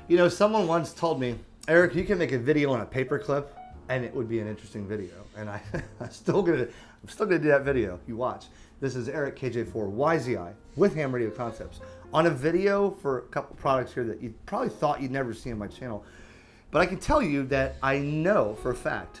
You know, someone once told me, Eric, you can make a video on a paperclip and it would be an interesting video. And I'm still gonna do that video. You watch. This is Eric KJ4YZI with HamRadioConcepts on a video for a couple products here that you probably thought you'd never see on my channel. But I can tell you that I know for a fact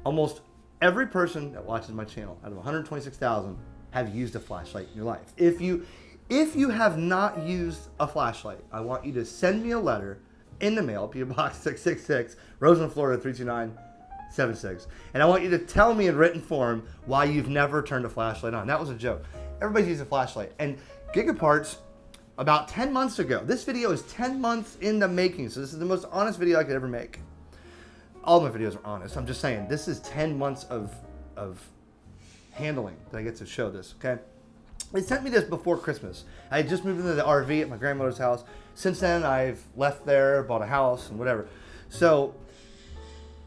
almost every person that watches my channel out of 126,000 have used a flashlight in your life. If you have not used a flashlight, I want you to send me a letter in the mail, P.O. Box 666, Roseland, Florida 32976. And I want you to tell me in written form why you've never turned a flashlight on. That was a joke. Everybody's used a flashlight. And Gigaparts, about 10 months ago, this video is 10 months in the making, so this is the most honest video I could ever make. All my videos are honest. I'm just saying, this is 10 months of handling that I get to show this, okay? They sent me this before Christmas. I had just moved into the RV at my grandmother's house. Since then, I've left there, bought a house, and whatever. So,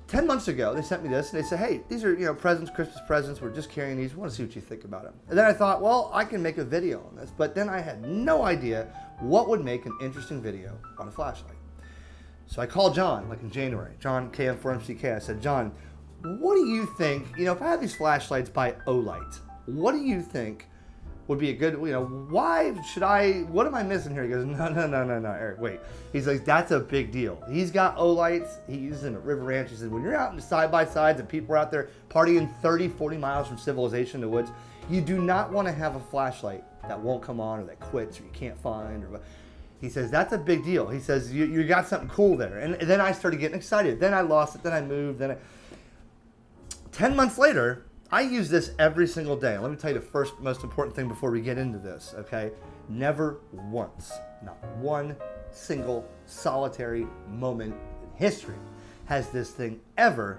10 months ago, they sent me this, and they said, hey, these are, presents, Christmas presents. We're just carrying these. We want to see what you think about them. And then I thought, well, I can make a video on this. But then I had no idea what would make an interesting video on a flashlight. So I called John, like in January. John, KM4MCK. I said, John, what do you think, if I have these flashlights by Olight, what do you think would be a good, why should what am I missing here? He goes, no, Eric, wait. He's like, that's a big deal. He's got Olights. He uses them at River Ranch. He said, when you're out in side-by-sides and people are out there partying 30, 40 miles from civilization in the woods, you do not want to have a flashlight that won't come on or that quits or you can't find. He says, that's a big deal. He says, you got something cool there. And then I started getting excited. Then I lost it. Then I moved. 10 months later, I use this every single day. Let me tell you the first most important thing before we get into this, okay? Never once, not one single solitary moment in history has this thing ever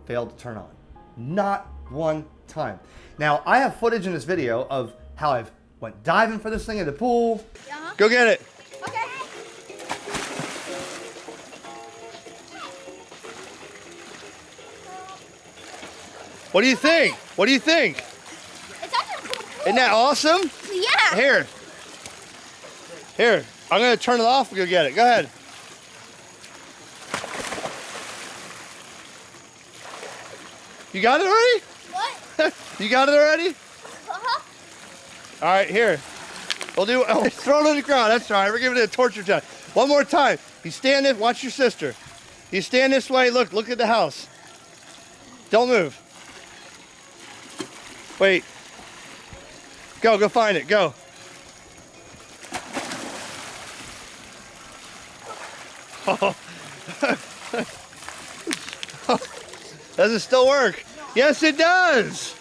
failed to turn on. Not one time. Now, I have footage in this video of how I've went diving for this thing in the pool. Uh-huh. Go get it. Okay. What do you think? What do you think? It's actually cool. Isn't that awesome? Yeah. Here. I'm going to turn it off and go get it. Go ahead. You got it already? What? You got it already? Uh-huh. All right, here. We'll do, throw it on the ground. That's all right. We're giving it a torture test. One more time. You stand this, watch your sister. You stand this way. Look at the house. Don't move. Wait. Go find it. Go. Does it still work? Yes, it does.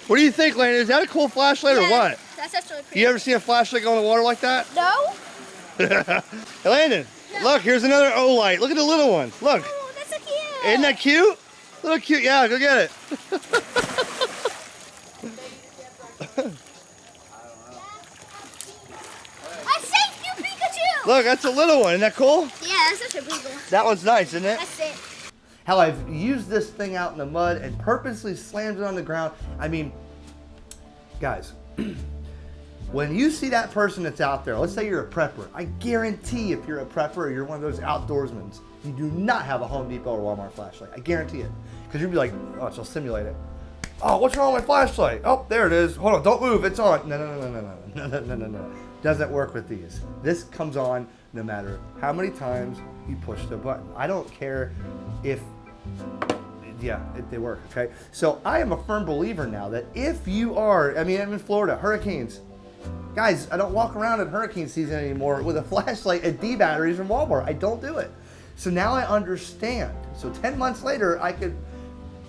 What do you think, Landon? Is that a cool flashlight or what? That's actually pretty. You ever seen a flashlight go in the water like that? No. Hey, Landon, look, here's another Olight. Look at the little one. Look. Oh, that's so cute. Isn't that cute? Little cute. Yeah, go get it. I saved you, Pikachu. Look, that's a little one. Isn't that cool? Yeah, that's actually pretty cool. That one's nice, isn't it? That's it. How I've used this thing out in the mud and purposely slammed it on the ground. I mean, guys, when you see that person that's out there, let's say you're a prepper. I guarantee if you're a prepper or you're one of those outdoorsmen, you do not have a Home Depot or Walmart flashlight. I guarantee it. Because you'll be like, oh, she'll simulate it. Oh, what's wrong with my flashlight? Oh, there it is. Hold on, don't move, it's on. No. Doesn't work with these. This comes on no matter how many times you push the button. I don't care if, they work, okay? So I am a firm believer now that if you are, I'm in Florida, hurricanes. Guys, I don't walk around in hurricane season anymore with a flashlight and D batteries from Walmart. I don't do it. So now I understand. So 10 months later, I could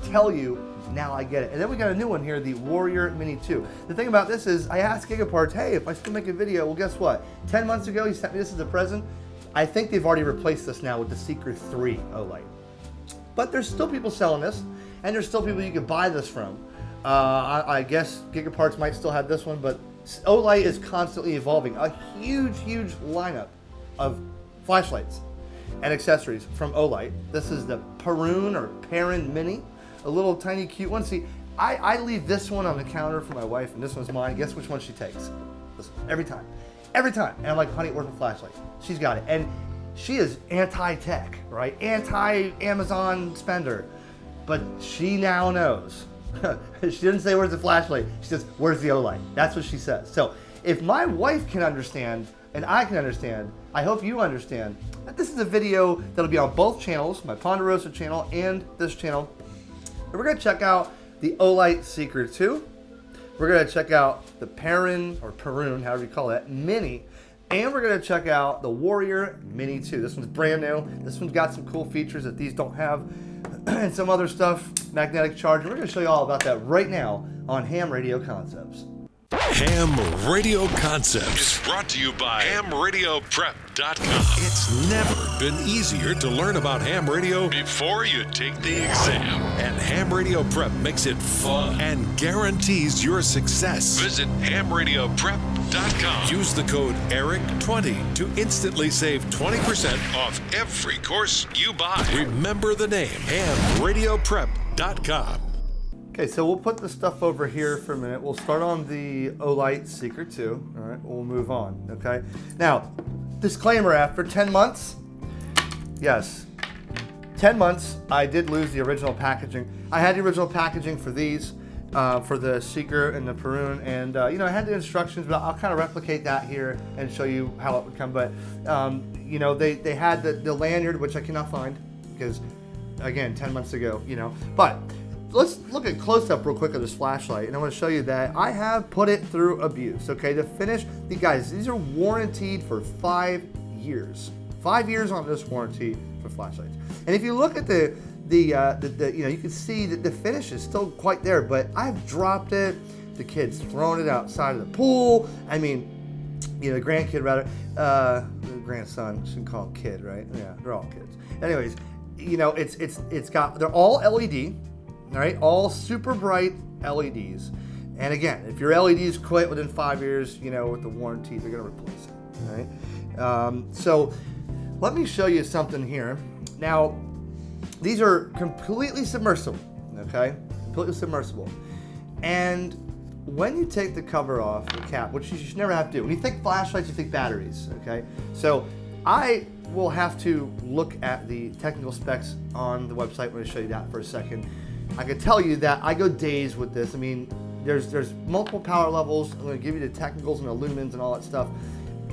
tell you, now I get it. And then we got a new one here, the Warrior Mini 2. The thing about this is, I asked Gigaparts, hey, if I still make a video, well, guess what? 10 months ago, he sent me this as a present. I think they've already replaced this now with the Seeker 3 Olight. But there's still people selling this, and there's still people you can buy this from. I guess Gigaparts might still have this one, but Olight is constantly evolving. A huge lineup of flashlights and accessories from Olight. This is the Perun or Perun Mini, a little tiny cute one. See, I leave this one on the counter for my wife, and this one's mine. Guess which one she takes? This one, every time. And I'm like, honey, where's my flashlight? She's got it. And she is anti-tech, right? Anti-Amazon spender. But she now knows. She didn't say where's the flashlight. She says, where's the Olight? That's what she says. So if my wife can understand and I can understand, I hope you understand that this is a video that'll be on both channels, my Ponderosa channel and this channel. And we're gonna check out the Olight Seeker 2. We're gonna check out the Perun, or Perun, however you call it, Mini. And we're gonna check out the Warrior Mini 2. This one's brand new. This one's got some cool features that these don't have. And some other stuff, magnetic charger. We're going to show you all about that right now on Ham Radio Concepts. Ham Radio Concepts is brought to you by HamRadioPrep.com. It's never been easier to learn about ham radio before you take the exam. And Ham Radio Prep makes it fun and guarantees your success. Visit HamRadioPrep.com. Use the code ERIC20 to instantly save 20% off every course you buy. Remember the name, HamRadioPrep.com. Okay, so we'll put the stuff over here for a minute. We'll start on the Olight Seeker 2. All right, we'll move on, okay? Now, disclaimer, after 10 months, yes, 10 months, I did lose the original packaging. I had the original packaging for these, for the Seeker and the Perun, and you know, I had the instructions, but I'll kind of replicate that here and show you how it would come. But you know, they had the lanyard, which I cannot find because, again, 10 months ago, you know. But let's look at close-up real quick of this flashlight, and I want to show you that I have put it through abuse. Okay, to finish, guys, these are warranted for 5 years. 5 years on this warranty for flashlights. And if you look at the you know, you can see that the finish is still quite there, but I've dropped it. The kid's thrown it outside of the pool. I mean, you know, grandkid rather, grandson, shouldn't call him kid, right? Yeah, they're all kids. Anyways, you know, it's got, they're all LED. All right, all super bright LEDs. And again, if your LEDs quit within 5 years, you know, with the warranty, they're gonna replace it, all right? So let me show you something here. Now, these are completely submersible, okay? Completely submersible. And when you take the cover off, the cap, which you should never have to do. When you think flashlights, you think batteries, okay? So I will have to look at the technical specs on the website. I'm gonna show you that for a second. I can tell you that I go days with this. I mean, there's multiple power levels. I'm going to give you the technicals and the lumens and all that stuff.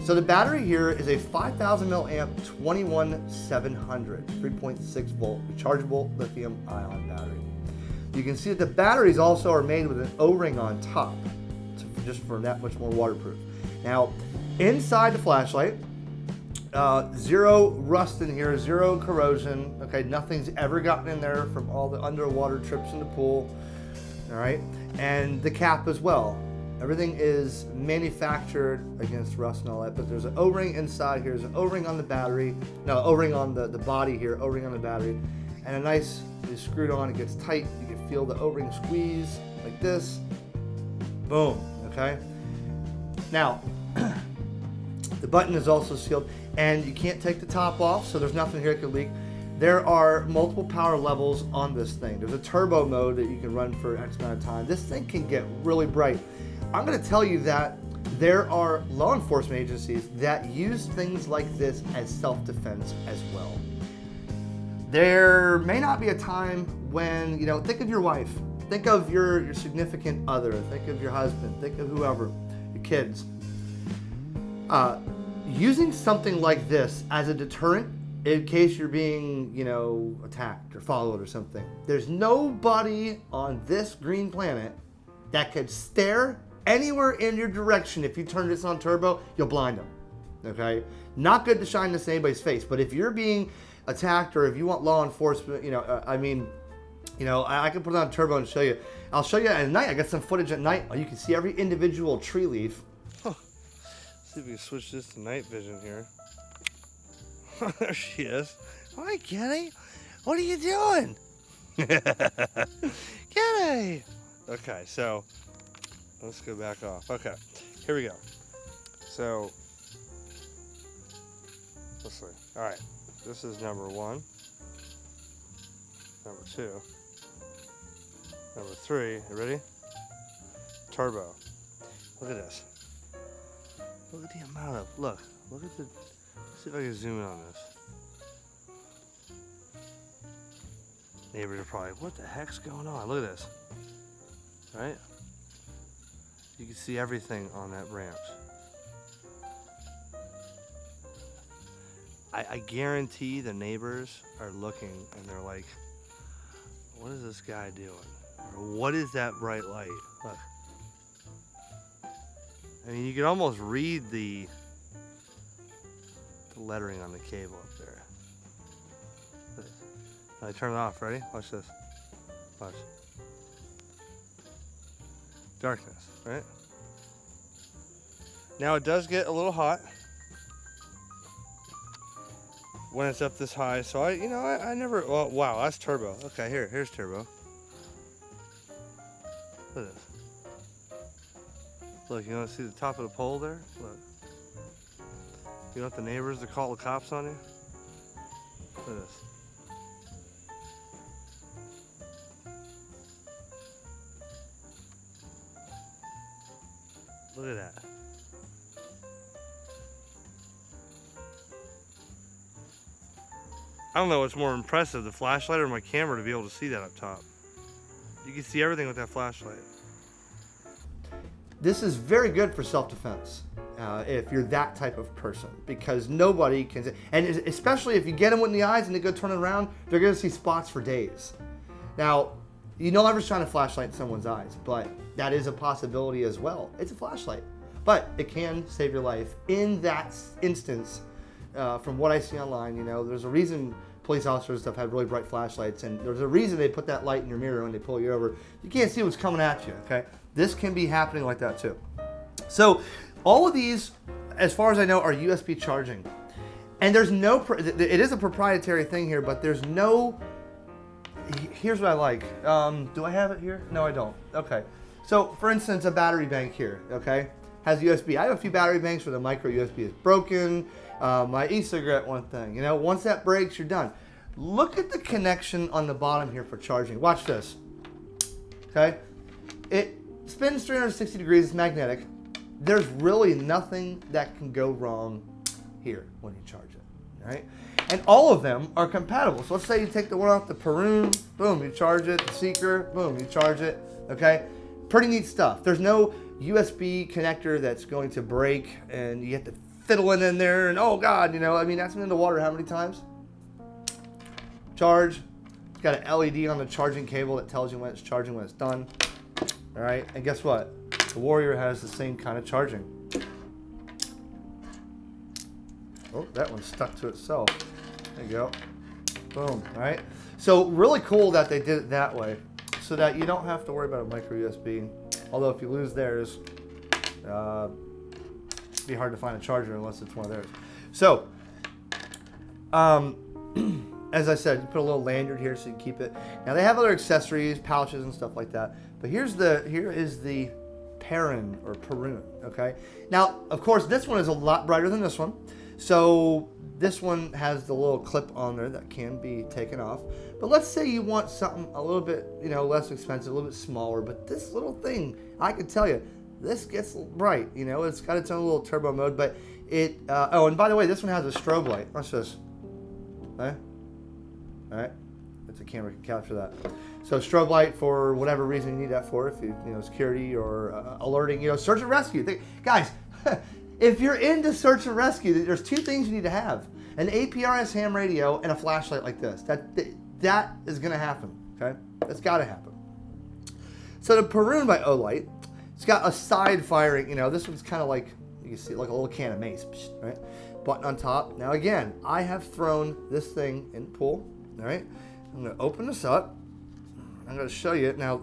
So the battery here is a 5,000 milliamp 21700 3.6 volt rechargeable lithium ion battery. You can see that the batteries also are made with an O-ring on top, just for that much more waterproof. Now, inside the flashlight, zero rust in here, zero corrosion. Okay, nothing's ever gotten in there from all the underwater trips in the pool. All right, and the cap as well. Everything is manufactured against rust and all that, but there's an O-ring inside here. There's an O-ring on the battery. No, O-ring on the body here, O-ring on the battery. And a nice, it's screwed on, it gets tight. You can feel the O-ring squeeze like this. Boom, okay? Now, the button is also sealed, and you can't take the top off, so there's nothing here that could leak. There are multiple power levels on this thing. There's a turbo mode that you can run for X amount of time. This thing can get really bright. I'm gonna tell you that there are law enforcement agencies that use things like this as self-defense as well. There may not be a time when, you know, think of your wife, think of your significant other, think of your husband, think of whoever, your kids. Using something like this as a deterrent in case you're being, you know, attacked or followed or something. There's nobody on this green planet that could stare anywhere in your direction. If you turn this on turbo, you'll blind them, okay? Not good to shine this in anybody's face, but if you're being attacked or if you want law enforcement, you know, I mean, you know, I can put it on turbo and show you. I'll show you at night. I got some footage at night. You can see every individual tree leaf. See if we can switch this to night vision here. There she is. Hi, Kenny. What are you doing? Kenny. Okay, so let's go back off. Okay, here we go. So let's see. All right, this is number 1, number 2, number 3. You ready? Turbo. Look at this. Look at the amount of, look at the, let's see if I can zoom in on this. Neighbors are probably, what the heck's going on? Look at this. Right? You can see everything on that branch. I guarantee the neighbors are looking and they're like, what is this guy doing? Or what is that bright light? Look. I mean, you can almost read the lettering on the cable up there. I turn it off. Ready? Watch this. Watch. Darkness, right? Now it does get a little hot when it's up this high. So I never. Well, wow, that's turbo. Okay, here's turbo. Look at this. Look, you want to see the top of the pole there? Look. You want the neighbors to call the cops on you? Look at this. Look at that. I don't know what's more impressive, the flashlight or my camera to be able to see that up top. You can see everything with that flashlight. This is very good for self-defense if you're that type of person, because nobody can, and especially if you get them in the eyes and they go turn around, they're going to see spots for days. Now, you don't ever shine a flashlight in someone's eyes, but that is a possibility as well. It's a flashlight, but it can save your life. In that instance, from what I see online, there's a reason police officers and stuff have really bright flashlights, and there's a reason they put that light in your mirror when they pull you over. You can't see what's coming at you, okay? This can be happening like that too. So all of these, as far as I know, are USB charging. And there's no, it is a proprietary thing here, but there's no, here's what I like. Do I have it here? No, I don't. Okay. So for instance, a battery bank here, okay, has USB. I have a few battery banks where the micro USB is broken. My e-cigarette, one thing, once that breaks, you're done. Look at the connection on the bottom here for charging. Watch this. Okay. It spins 360 degrees, it's magnetic. There's really nothing that can go wrong here when you charge it, right? And all of them are compatible. So let's say you take the one off the Perun, boom, you charge it. The Seeker, boom, you charge it, okay? Pretty neat stuff. There's no USB connector that's going to break and you have to fiddle it in there and oh God, that's been in the water how many times? Charge. It's got an LED on the charging cable that tells you when it's charging, when it's done. All right, and guess what? The Warrior has the same kind of charging. Oh, that one's stuck to itself. There you go. Boom, all right? So really cool that they did it that way so that you don't have to worry about a micro USB. Although if you lose theirs, it'd be hard to find a charger unless it's one of theirs. So, as I said, you put a little lanyard here so you can keep it. Now they have other accessories, pouches and stuff like that. But here is the Perun or Perun, okay? Now, of course, this one is a lot brighter than this one. So this one has the little clip on there that can be taken off. But let's say you want something a little bit, less expensive, a little bit smaller. But this little thing, I can tell you, this gets bright. It's got its own little turbo mode. But it, oh, and by the way, this one has a strobe light. Watch this. Okay? All right. If the camera can capture that. So strobe light for whatever reason you need that for, if you security or alerting, search and rescue. Guys, if you're into search and rescue, there's two things you need to have: an APRS ham radio and a flashlight like this. That is going to happen. Okay, that's got to happen. So the Perun by Olight, it's got a side firing. This one's kind of like you can see like a little can of mace, right? Button on top. Now again, I have thrown this thing in the pool. All right, I'm going to open this up. I'm going to show you it now.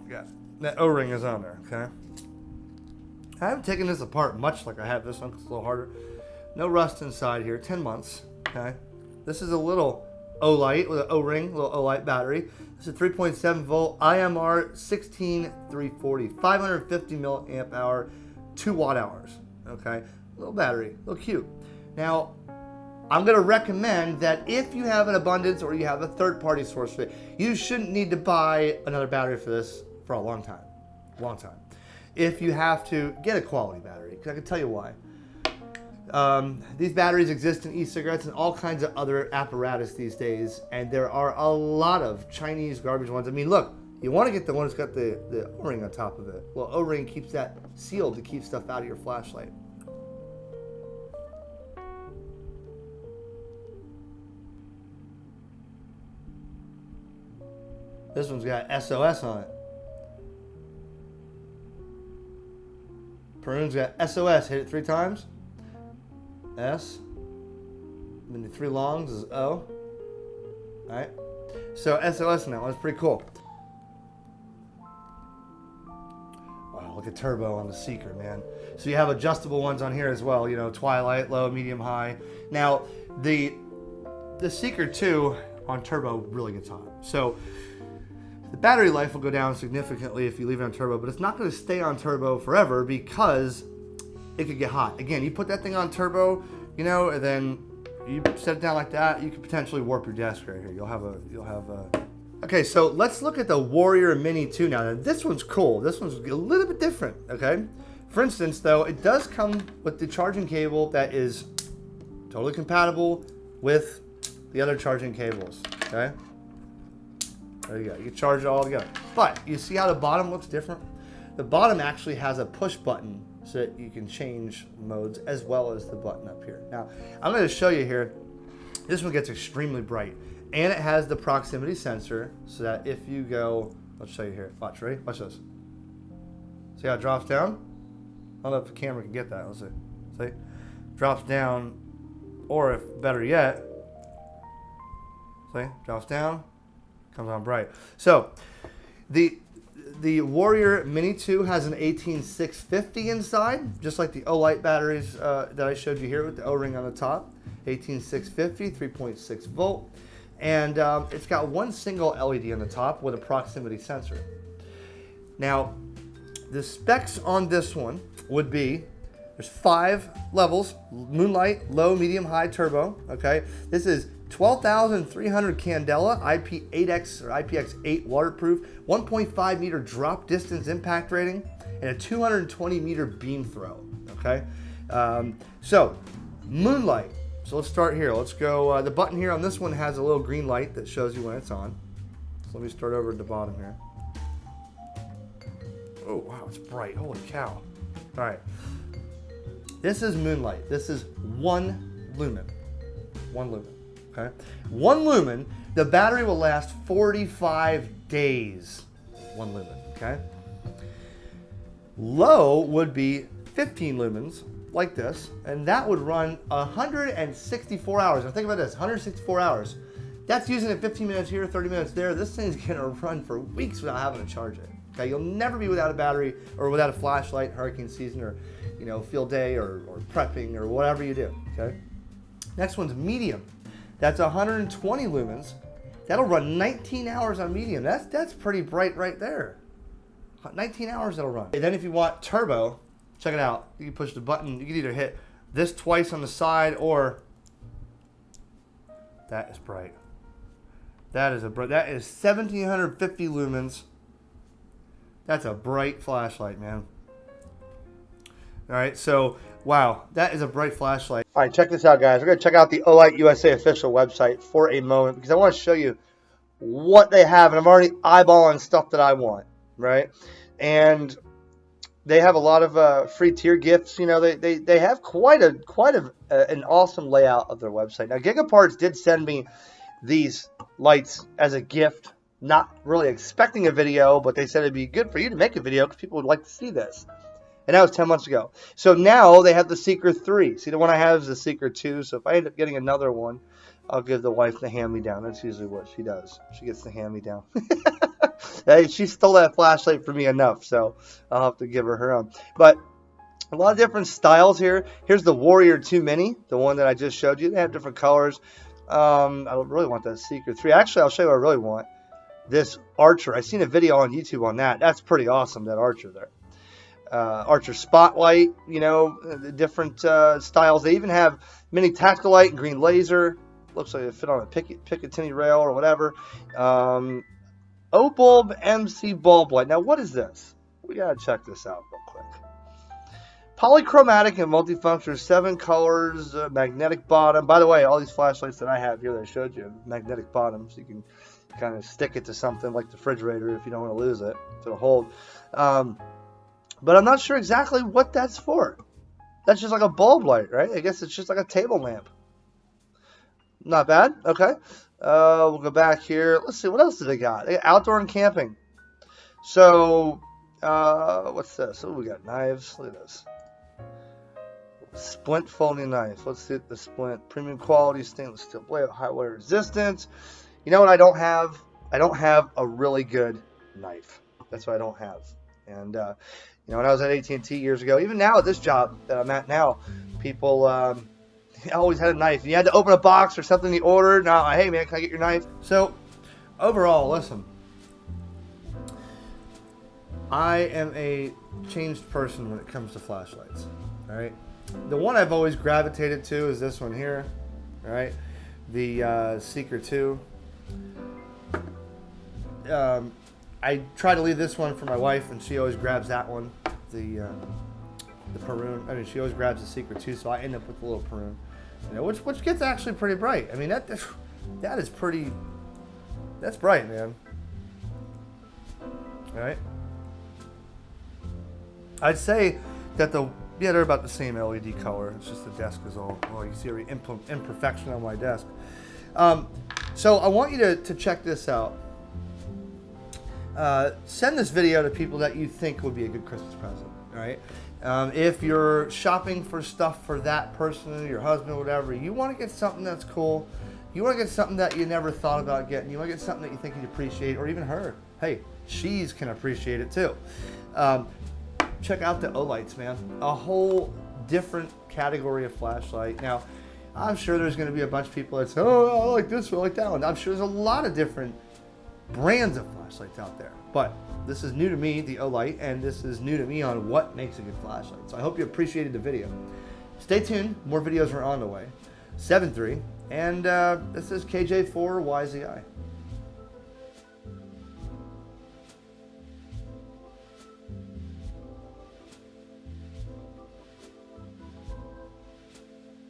Yeah, that O-ring is on there, okay? I haven't taken this apart much like I have this one, 'cause it's a little harder. No rust inside here, 10 months, okay? This is a little Olight with an O-ring, little Olight battery. This is a 3.7 volt IMR 16340, 550 milliamp hour, 2 watt hours, okay? Little battery, little cute. Now, I'm going to recommend that if you have an abundance or you have a third-party source for it, you shouldn't need to buy another battery for this for a long time. If you have to, get a quality battery, because I can tell you why. These batteries exist in e-cigarettes and all kinds of other apparatus these days, and there are a lot of Chinese garbage ones. I mean, look, you want to get the one that's got the O-ring on top of it. Well, O-ring keeps that sealed to keep stuff out of your flashlight. This one's got SOS on it. Prune's got SOS. Hit it 3 times. S. And then the 3 longs is O. Alright. So SOS in that one is pretty cool. Wow, look at turbo on the Seeker, man. So you have adjustable ones on here as well. You know, twilight, low, medium, high. Now, the Seeker 2 on turbo really gets hot. So the battery life will go down significantly if you leave it on turbo, but it's not going to stay on turbo forever because it could get hot. Again, you put that thing on turbo, you know, and then you set it down like that, you could potentially warp your desk right here. You'll have a. Okay, so let's look at the Warrior Mini 2 now. Now, this one's cool. This one's a little bit different, okay? For instance, though, it does come with the charging cable that is totally compatible with the other charging cables, okay? There you go. You can charge it all together. But you see how the bottom looks different? The bottom actually has a push button so that you can change modes as well as the button up here. Now, I'm going to show you here. This one gets extremely bright. And it has the proximity sensor so that if you go, let's show you here. Watch, ready? Watch this. See how it drops down? I don't know if the camera can get that. Let's see. See? Drops down, or if better yet, see? Drops down. Comes on bright. So the Warrior Mini 2 has an 18650 inside, just like the Olight batteries that I showed you here with the O-ring on the top. 18650, 3.6 volt, and it's got one single LED on the top with a proximity sensor. Now, the specs on this one would be, there's 5 levels: Moonlight, low, medium, high, turbo. Okay, this is 12,300 candela, IP8X or IPX8 waterproof, 1.5 meter drop distance impact rating, and a 220 meter beam throw. Okay, so Moonlight. So let's start here. Let's go. The button here on this one has a little green light that shows you when it's on. So let me start over at the bottom here. Oh wow, it's bright. Holy cow! All right. This is Moonlight. This is 1 lumen. 1 lumen. Okay. 1 lumen. The battery will last 45 days. 1 lumen. Okay. Low would be 15 lumens, like this, and that would run 164 hours. Now think about this: 164 hours. That's using it 15 minutes here, 30 minutes there. This thing's gonna run for weeks without having to charge it. Okay. You'll never be without a battery or without a flashlight, hurricane season, or field day, or prepping, or whatever you do. Okay. Next one's medium. That's 120 lumens. That'll run 19 hours on medium. That's pretty bright right there. 19 hours that'll run. And then if you want turbo, check it out. You can push the button. You can either hit this twice on the side, or that is bright. That is 1,750 lumens. That's a bright flashlight, man. All right, so wow, that is a bright flashlight. All right, check this out, guys. We're going to check out the Olight USA official website for a moment because I want to show you what they have, and I'm already eyeballing stuff that I want, right? And they have a lot of free tier gifts. They have quite an awesome layout of their website. Now, Gigaparts did send me these lights as a gift, not really expecting a video, but they said it'd be good for you to make a video because people would like to see this. And that was 10 months ago. So now they have the Seeker 3. See, the one I have is the Seeker 2. So if I end up getting another one, I'll give the wife the hand-me-down. That's usually what she does. She gets the hand-me-down. She stole that flashlight from me enough, so I'll have to give her her own. But a lot of different styles here. Here's the Warrior 2 Mini, the one that I just showed you. They have different colors. I don't really want that Seeker 3. Actually, I'll show you what I really want. This Archer. I've seen a video on YouTube on that. That's pretty awesome, that Archer there. Archer Spotlight, the different styles. They even have mini tactical light and green laser. Looks like it fit on a Picatinny rail or whatever. O-bulb MC bulb light. Now, what is this? We gotta check this out real quick. Polychromatic and multifunction, 7 colors, magnetic bottom. By the way, all these flashlights that I have here that I showed you, magnetic bottom, so you can kind of stick it to something like the refrigerator if you don't want to lose it, so it'll hold. But I'm not sure exactly what that's for. That's just like a bulb light, right? I guess it's just like a table lamp. Not bad. Okay. We'll go back here. Let's see. What else do they got? They got outdoor and camping. So, what's this? Oh, we got knives. Look at this. Splint folding knife. Let's see the splint. Premium quality stainless steel blade, high wear resistance. You know what I don't have? I don't have a really good knife. That's what I don't have. And, when I was at AT&T years ago, even now at this job that I'm at now, people always had a knife. You had to open a box or something you ordered. Now, hey, man, can I get your knife? So, overall, listen. I am a changed person when it comes to flashlights. All right. The one I've always gravitated to is this one here. All right. The Seeker 2. I try to leave this one for my wife, and she always grabs that one, the Perun. I mean, she always grabs the Seeker 2, so I end up with the little Perun, which gets actually pretty bright. I mean, that is pretty. That's bright, man. All right. I'd say that they're about the same LED color. It's just the desk is all. Well, you see every imperfection on my desk. So I want you to check this out. Send this video to people that you think would be a good Christmas present. All right. If you're shopping for stuff for that person, your husband, whatever, you want to get something that's cool. You want to get something that you never thought about getting. You want to get something that you think you'd appreciate, or even her. Hey, she's can appreciate it too. Check out the Olights, man. A whole different category of flashlight. Now, I'm sure there's going to be a bunch of people that say, oh, I like this one, I like that one. I'm sure there's a lot of different brands of flashlights out there. But this is new to me, the Olight, and this is new to me on what makes a good flashlight. So I hope you appreciated the video. Stay tuned. More videos are on the way. 7-3. And this is KJ4YZI.